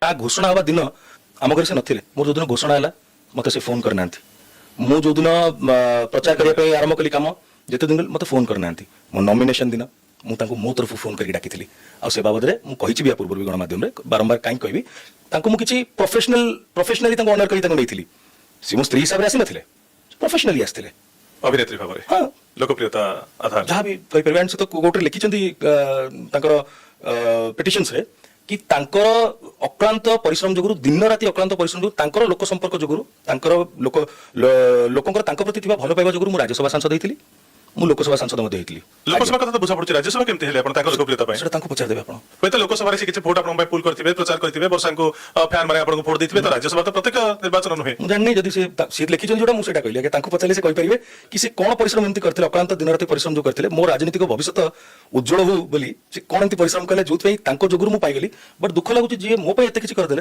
घोषणा हवा दिन आम घर से नथिले मोर जो दिन घोषणा है मत से फोन करना मु जो दिन प्रचार करने आरंभ कली कम जिते दिन मत फोन करना मो नॉमिनेशन दिन मुझे मो तरफ फोन करके डाकी से बाबद में मुझे पूर्व भी गणमाध्यम बारंबार कहीं कहबी मुझे प्रोफेशनली ऑनर कर सी मो स्त्री हिसाब से आसी नथिले प्रोफेशनली आसते अभिनेत्री भाव में हाँ लोकप्रियता आधार जहाँ भी कहीपर से तो गोटे लिखिं पिटिशन रे कि तांकर अक्लांत परिश्रम जो दिन राति अक्लांत परिश्रम जो लोक संपर्क जो लोक प्रति भल पाइबा जो राज्यसभा सांसद होती मु लोकसभा सांसद लोकसभा कथा तो बुझा पड़छ राज्यसभा केमते हेले अपन ताकर लोकप्रियता पाए सेटा पचार देबे आपण होय तो लोकसभा रे से किछ वोट अपन पाए पुल करथिबे प्रचार करथिबे वर्षा को फैन मारे अपन को वोट देथिबे तो राज्यसभा तो प्रत्येक निर्वाचन नुहे मु जाननी जदी से सीट लिखि जोटा मु सेटा कहली तांको पचाले से कहि परिबे कि से कोन परिश्रम एंती करथिले अक्लांत दिन राति परिश्रम जो करथिले मो राजनीतिक भविष्य उज्जवल हो बोली से कोन एंती परिश्रम कले जोत पई तांको जोगुरु मु पाई गेली बट दुख लागुची जे मो पई एते किछ कर देले